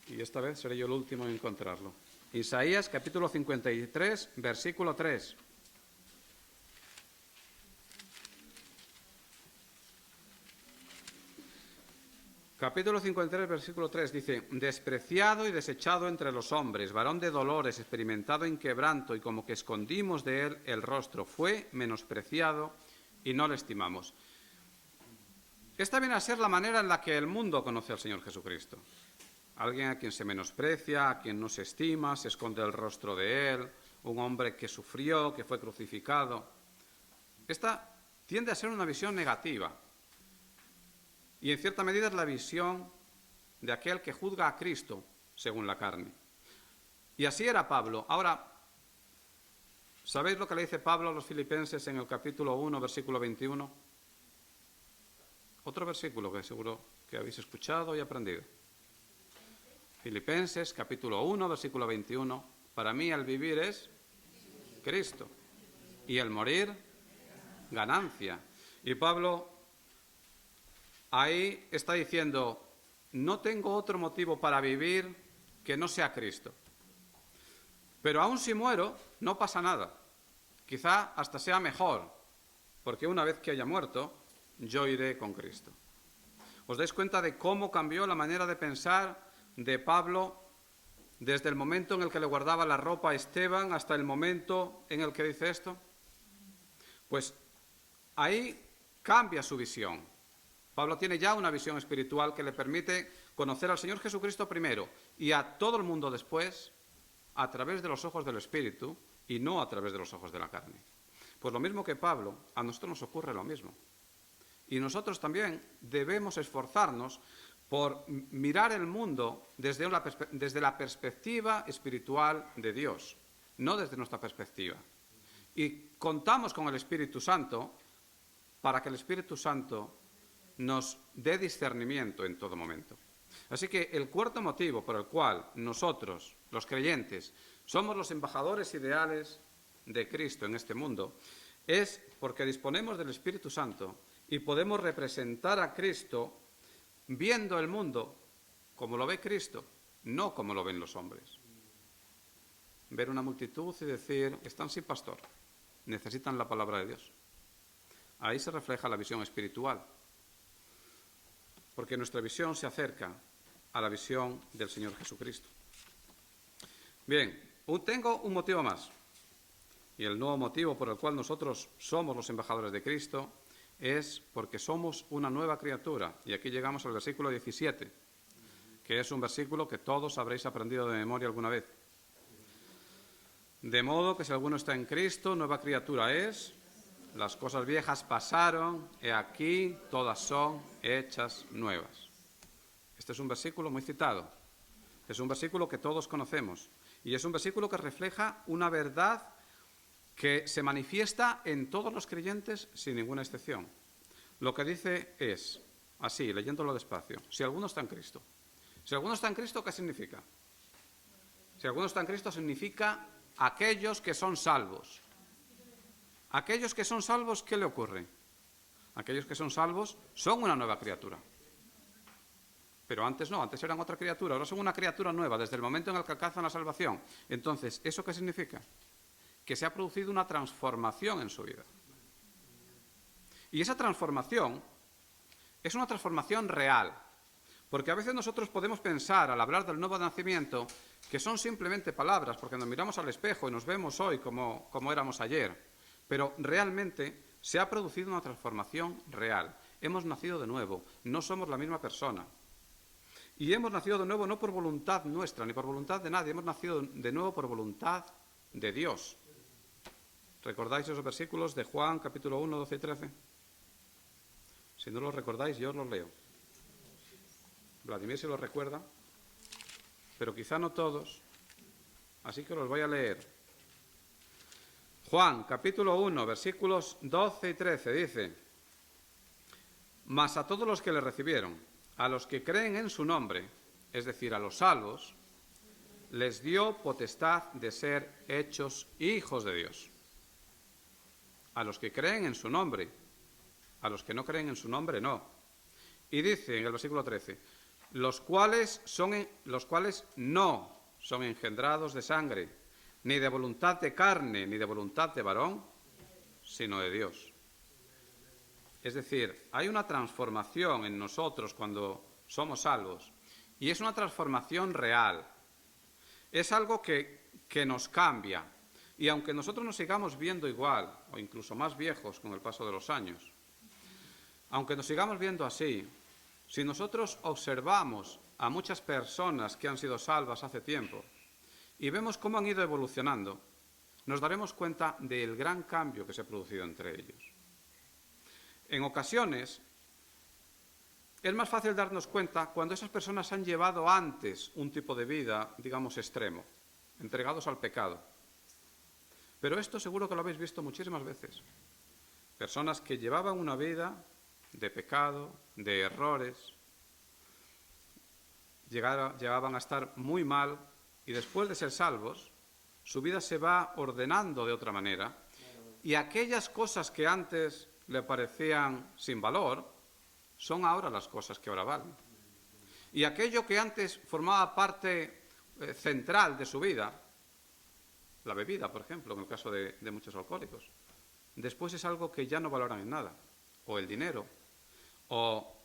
Y esta vez seré yo el último en encontrarlo. Isaías, capítulo 53, versículo 3. Capítulo 53, versículo 3 dice, despreciado y desechado entre los hombres, varón de dolores, experimentado en quebranto, y como que escondimos de él el rostro, fue menospreciado y no le estimamos. Esta viene a ser la manera en la que el mundo conoce al Señor Jesucristo. Alguien a quien se menosprecia, a quien no se estima, se esconde el rostro de él, un hombre que sufrió, que fue crucificado. Esta tiende a ser una visión negativa. Y en cierta medida es la visión de aquel que juzga a Cristo según la carne. Y así era Pablo. Ahora, ¿sabéis lo que le dice Pablo a los filipenses en el capítulo 1, versículo 21? Otro versículo que seguro que habéis escuchado y aprendido. Filipenses, capítulo 1, versículo 21. Para mí el vivir es Cristo y el morir, ganancia. Y Pablo ahí está diciendo, no tengo otro motivo para vivir que no sea Cristo. Pero aún si muero, no pasa nada. Quizá hasta sea mejor, porque una vez que haya muerto, yo iré con Cristo. ¿Os dais cuenta de cómo cambió la manera de pensar de Pablo desde el momento en el que le guardaba la ropa a Esteban hasta el momento en el que dice esto? Pues ahí cambia su visión. Pablo tiene ya una visión espiritual que le permite conocer al Señor Jesucristo primero y a todo el mundo después a través de los ojos del Espíritu y no a través de los ojos de la carne. Pues lo mismo que Pablo, a nosotros nos ocurre lo mismo. Y nosotros también debemos esforzarnos por mirar el mundo desde la perspectiva espiritual de Dios, no desde nuestra perspectiva. Y contamos con el Espíritu Santo para que el Espíritu Santo nos dé discernimiento en todo momento. Así que el cuarto motivo por el cual nosotros, los creyentes, somos los embajadores ideales de Cristo en este mundo, es porque disponemos del Espíritu Santo y podemos representar a Cristo viendo el mundo como lo ve Cristo, no como lo ven los hombres. Ver una multitud y decir, están sin pastor, necesitan la palabra de Dios. Ahí se refleja la visión espiritual, porque nuestra visión se acerca a la visión del Señor Jesucristo. Bien, tengo un motivo más, y el nuevo motivo por el cual nosotros somos los embajadores de Cristo es porque somos una nueva criatura. Y aquí llegamos al versículo 17, que es un versículo que todos habréis aprendido de memoria alguna vez. De modo que si alguno está en Cristo, nueva criatura es, las cosas viejas pasaron, he aquí, todas son hechas nuevas. Este es un versículo muy citado, es un versículo que todos conocemos, y es un versículo que refleja una verdad que se manifiesta en todos los creyentes sin ninguna excepción. Lo que dice es, así, leyéndolo despacio, si alguno está en Cristo. Si alguno está en Cristo, ¿qué significa? Si alguno está en Cristo significa aquellos que son salvos. Aquellos que son salvos, ¿qué le ocurre? Aquellos que son salvos son una nueva criatura. Pero antes no, antes eran otra criatura, ahora son una criatura nueva desde el momento en el que alcanzan la salvación. Entonces, ¿eso qué significa? Que se ha producido una transformación en su vida. Y esa transformación es una transformación real. Porque a veces nosotros podemos pensar, al hablar del nuevo nacimiento, que son simplemente palabras, porque nos miramos al espejo y nos vemos hoy como éramos ayer. Pero realmente se ha producido una transformación real. Hemos nacido de nuevo, no somos la misma persona. Y hemos nacido de nuevo no por voluntad nuestra, ni por voluntad de nadie, hemos nacido de nuevo por voluntad de Dios. ¿Recordáis esos versículos de Juan, capítulo 1, 12 y 13? Si no los recordáis, yo os los leo. Vladimir se los recuerda, pero quizá no todos, así que los voy a leer. Juan, capítulo 1, versículos 12 y 13, dice: Mas a todos los que le recibieron, a los que creen en su nombre, es decir, a los salvos, les dio potestad de ser hechos hijos de Dios. A los que creen en su nombre, a los que no creen en su nombre, no. Y dice en el versículo 13, los cuales no son engendrados de sangre, ni de voluntad de carne, ni de voluntad de varón, sino de Dios. Es decir, hay una transformación en nosotros cuando somos salvos, y es una transformación real. Es algo que nos cambia, y aunque nosotros nos sigamos viendo igual, o incluso más viejos con el paso de los años, aunque nos sigamos viendo así, si nosotros observamos a muchas personas que han sido salvas hace tiempo y vemos cómo han ido evolucionando, nos daremos cuenta del gran cambio que se ha producido entre ellos. En ocasiones, es más fácil darnos cuenta cuando esas personas han llevado antes un tipo de vida, digamos, extremo, entregados al pecado. Pero esto seguro que lo habéis visto muchísimas veces. Personas que llevaban una vida de pecado, de errores, llegaban a estar muy mal y después de ser salvos, su vida se va ordenando de otra manera y aquellas cosas que antes le parecían sin valor son ahora las cosas que ahora valen. Y aquello que antes formaba parte central de su vida, la bebida, por ejemplo, en el caso de muchos alcohólicos, después es algo que ya no valoran en nada, o el dinero, o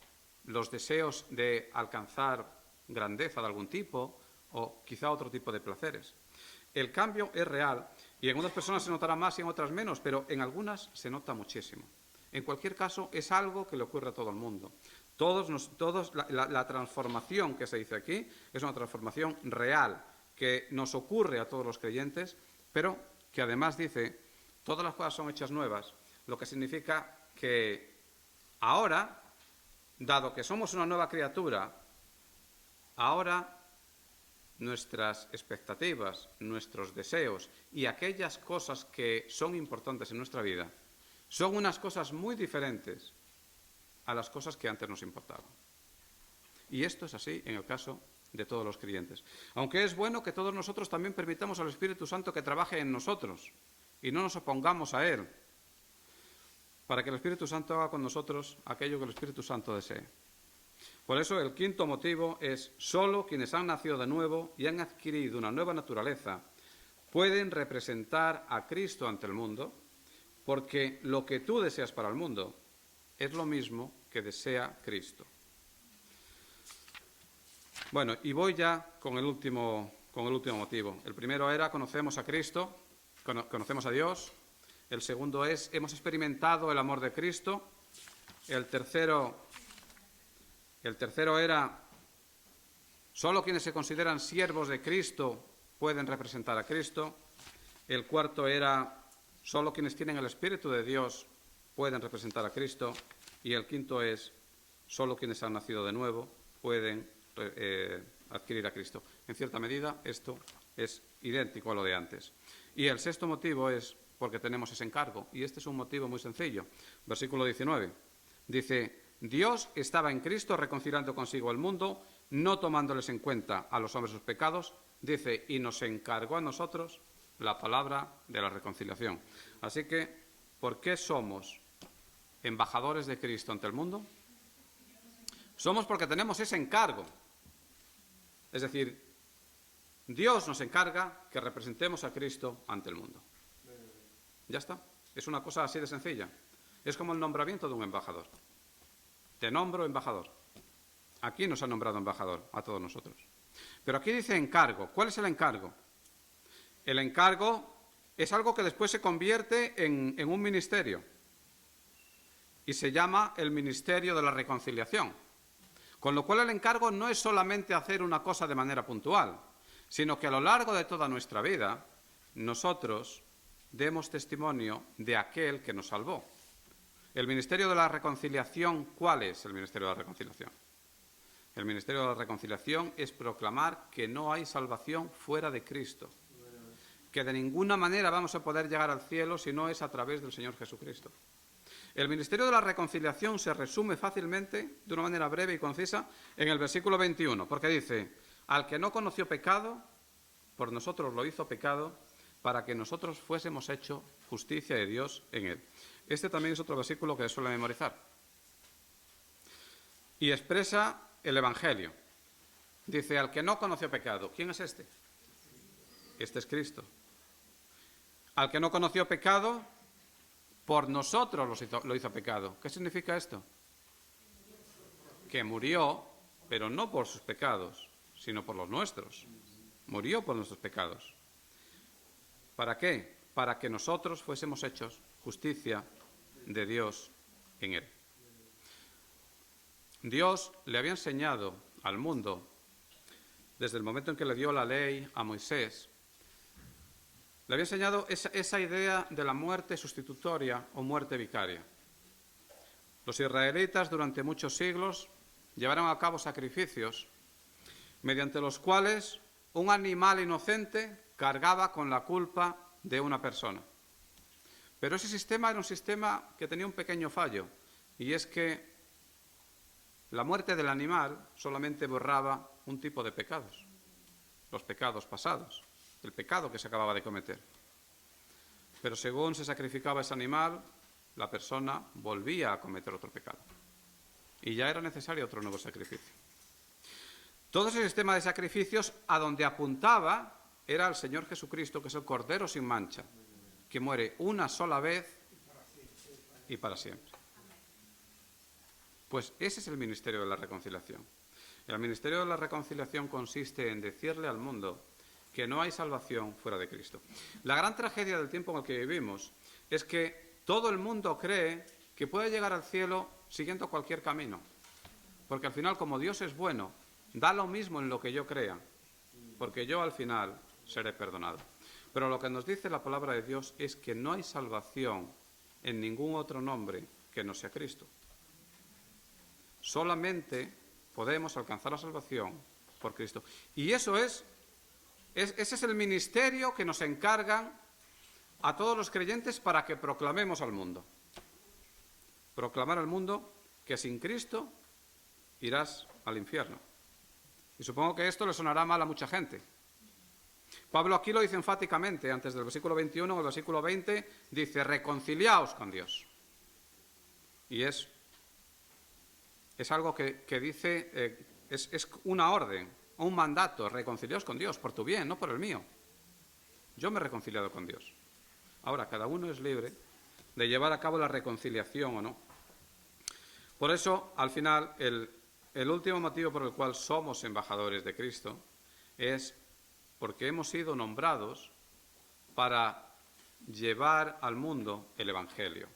los deseos de alcanzar grandeza de algún tipo, o quizá otro tipo de placeres. El cambio es real, y en unas personas se notará más y en otras menos, pero en algunas se nota muchísimo. En cualquier caso, es algo que le ocurre a todo el mundo. La transformación que se dice aquí es una transformación real, que nos ocurre a todos los creyentes, pero que además dice, todas las cosas son hechas nuevas, lo que significa que ahora, dado que somos una nueva criatura, ahora nuestras expectativas, nuestros deseos y aquellas cosas que son importantes en nuestra vida son unas cosas muy diferentes a las cosas que antes nos importaban. Y esto es así en el caso de todos los creyentes. Aunque es bueno que todos nosotros también permitamos al Espíritu Santo que trabaje en nosotros y no nos opongamos a Él, para que el Espíritu Santo haga con nosotros aquello que el Espíritu Santo desee. Por eso el quinto motivo es: solo quienes han nacido de nuevo y han adquirido una nueva naturaleza pueden representar a Cristo ante el mundo, porque lo que tú deseas para el mundo es lo mismo que desea Cristo. Bueno, y voy ya con el último motivo. El primero era: conocemos a Cristo, conocemos a Dios. El segundo es: hemos experimentado el amor de Cristo. El tercero era: solo quienes se consideran siervos de Cristo pueden representar a Cristo. El cuarto era: solo quienes tienen el Espíritu de Dios pueden representar a Cristo. Y el quinto es: solo quienes han nacido de nuevo pueden adquirir a Cristo. En cierta medida, esto es idéntico a lo de antes. Y el sexto motivo es porque tenemos ese encargo. Y este es un motivo muy sencillo. Versículo 19. Dice: Dios estaba en Cristo reconciliando consigo el mundo, no tomándoles en cuenta a los hombres sus pecados, dice, y nos encargó a nosotros la palabra de la reconciliación. Así que, ¿por qué somos embajadores de Cristo ante el mundo? Somos porque tenemos ese encargo. Es decir, Dios nos encarga que representemos a Cristo ante el mundo. Ya está. Es una cosa así de sencilla. Es como el nombramiento de un embajador. Te nombro embajador. Aquí nos ha nombrado embajador a todos nosotros. Pero aquí dice encargo. ¿Cuál es el encargo? El encargo es algo que después se convierte en un ministerio. Y se llama el ministerio de la reconciliación. Con lo cual el encargo no es solamente hacer una cosa de manera puntual, sino que a lo largo de toda nuestra vida nosotros demos testimonio de aquel que nos salvó. El ministerio de la reconciliación, ¿cuál es el ministerio de la reconciliación? El ministerio de la reconciliación es proclamar que no hay salvación fuera de Cristo, que de ninguna manera vamos a poder llegar al cielo si no es a través del Señor Jesucristo. El ministerio de la reconciliación se resume fácilmente, de una manera breve y concisa, en el versículo 21, porque dice: al que no conoció pecado, por nosotros lo hizo pecado, para que nosotros fuésemos hecho justicia de Dios en él. Este también es otro versículo que suele memorizar. Y expresa el Evangelio. Dice: al que no conoció pecado. ¿Quién es este? Este es Cristo. Al que no conoció pecado, por nosotros lo hizo pecado. ¿Qué significa esto? Que murió, pero no por sus pecados, sino por los nuestros. Murió por nuestros pecados. ¿Para qué? Para que nosotros fuésemos hechos justicia de Dios en él. Dios le había enseñado al mundo, desde el momento en que le dio la ley a Moisés, le había enseñado esa idea de la muerte sustitutoria o muerte vicaria. Los israelitas durante muchos siglos llevaron a cabo sacrificios mediante los cuales un animal inocente cargaba con la culpa de una persona. Pero ese sistema era un sistema que tenía un pequeño fallo, y es que la muerte del animal solamente borraba un tipo de pecados, los pecados pasados, el pecado que se acababa de cometer. Pero según se sacrificaba ese animal, la persona volvía a cometer otro pecado. Y ya era necesario otro nuevo sacrificio. Todo ese sistema de sacrificios a donde apuntaba era al Señor Jesucristo, que es el Cordero sin mancha, que muere una sola vez y para siempre. Pues ese es el ministerio de la reconciliación. El ministerio de la reconciliación consiste en decirle al mundo que no hay salvación fuera de Cristo. La gran tragedia del tiempo en el que vivimos es que todo el mundo cree que puede llegar al cielo siguiendo cualquier camino. Porque al final, como Dios es bueno, da lo mismo en lo que yo crea, porque yo al final seré perdonado. Pero lo que nos dice la palabra de Dios es que no hay salvación en ningún otro nombre que no sea Cristo. Solamente podemos alcanzar la salvación por Cristo. Y ese es el ministerio que nos encargan a todos los creyentes para que proclamemos al mundo. Proclamar al mundo que sin Cristo irás al infierno. Y supongo que esto le sonará mal a mucha gente. Pablo aquí lo dice enfáticamente, antes del versículo 21, en el versículo 20, dice: reconciliaos con Dios. Y es algo que dice, es una orden, un mandato: reconciliaos con Dios, por tu bien, no por el mío. Yo me he reconciliado con Dios. Ahora, cada uno es libre de llevar a cabo la reconciliación o no. Por eso, al final, el último motivo por el cual somos embajadores de Cristo es porque hemos sido nombrados para llevar al mundo el Evangelio,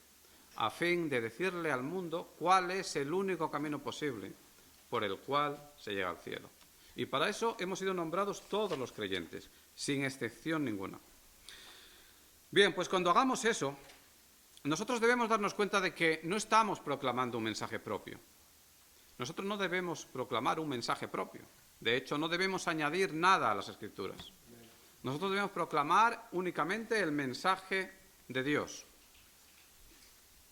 a fin de decirle al mundo cuál es el único camino posible por el cual se llega al cielo. Y para eso hemos sido nombrados todos los creyentes, sin excepción ninguna. Bien, pues cuando hagamos eso, nosotros debemos darnos cuenta de que no estamos proclamando un mensaje propio. Nosotros no debemos proclamar un mensaje propio. De hecho, no debemos añadir nada a las Escrituras. Nosotros debemos proclamar únicamente el mensaje de Dios,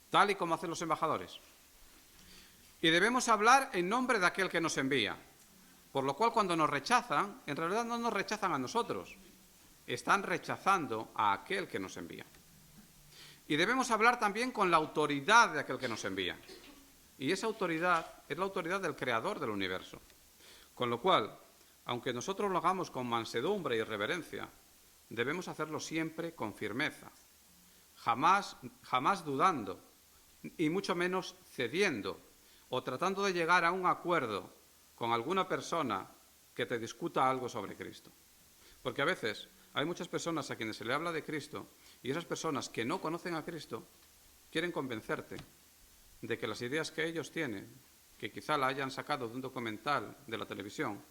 tal y como hacen los embajadores. Y debemos hablar en nombre de aquel que nos envía. Por lo cual, cuando nos rechazan, en realidad no nos rechazan a nosotros, están rechazando a aquel que nos envía. Y debemos hablar también con la autoridad de aquel que nos envía. Y esa autoridad es la autoridad del Creador del universo. Con lo cual, aunque nosotros lo hagamos con mansedumbre y reverencia, debemos hacerlo siempre con firmeza, jamás dudando, y mucho menos cediendo, o tratando de llegar a un acuerdo con alguna persona que te discuta algo sobre Cristo. Porque a veces hay muchas personas a quienes se le habla de Cristo, y esas personas que no conocen a Cristo quieren convencerte de que las ideas que ellos tienen, que quizá la hayan sacado de un documental de la televisión,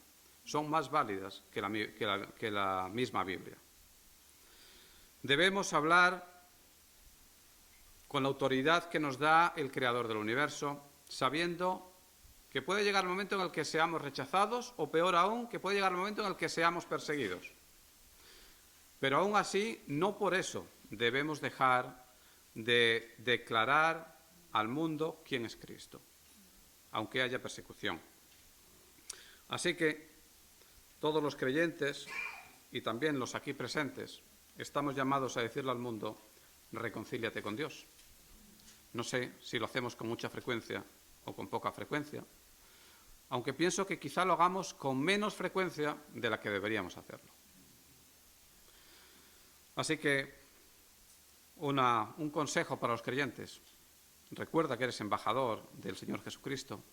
son más válidas que la misma Biblia. Debemos hablar con la autoridad que nos da el Creador del universo, sabiendo que puede llegar el momento en el que seamos rechazados, o peor aún, que puede llegar el momento en el que seamos perseguidos. Pero aún así, no por eso debemos dejar de declarar al mundo quién es Cristo, aunque haya persecución. Así que todos los creyentes, y también los aquí presentes, estamos llamados a decirle al mundo: reconcíliate con Dios. No sé si lo hacemos con mucha frecuencia o con poca frecuencia, aunque pienso que quizá lo hagamos con menos frecuencia de la que deberíamos hacerlo. Así que un consejo para los creyentes: recuerda que eres embajador del Señor Jesucristo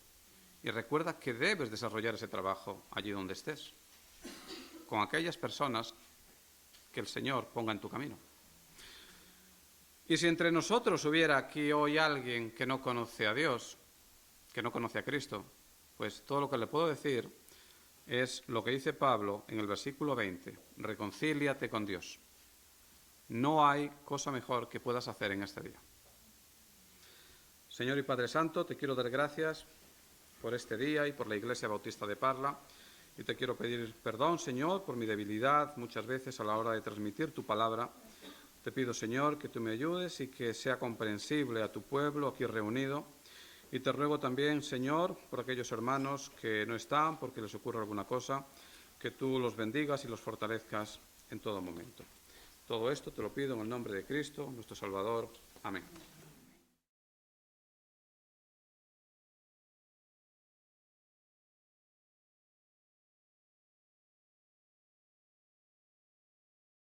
y recuerda que debes desarrollar ese trabajo allí donde estés, con aquellas personas que el Señor ponga en tu camino. Y si entre nosotros hubiera aquí hoy alguien que no conoce a Dios, que no conoce a Cristo, pues todo lo que le puedo decir es lo que dice Pablo en el versículo 20: reconcíliate con Dios. No hay cosa mejor que puedas hacer en este día. Señor y Padre Santo, te quiero dar gracias por este día y por la Iglesia Bautista de Parla, y te quiero pedir perdón, Señor, por mi debilidad muchas veces a la hora de transmitir tu palabra. Te pido, Señor, que tú me ayudes y que sea comprensible a tu pueblo aquí reunido. Y te ruego también, Señor, por aquellos hermanos que no están, porque les ocurre alguna cosa, que tú los bendigas y los fortalezcas en todo momento. Todo esto te lo pido en el nombre de Cristo, nuestro Salvador. Amén.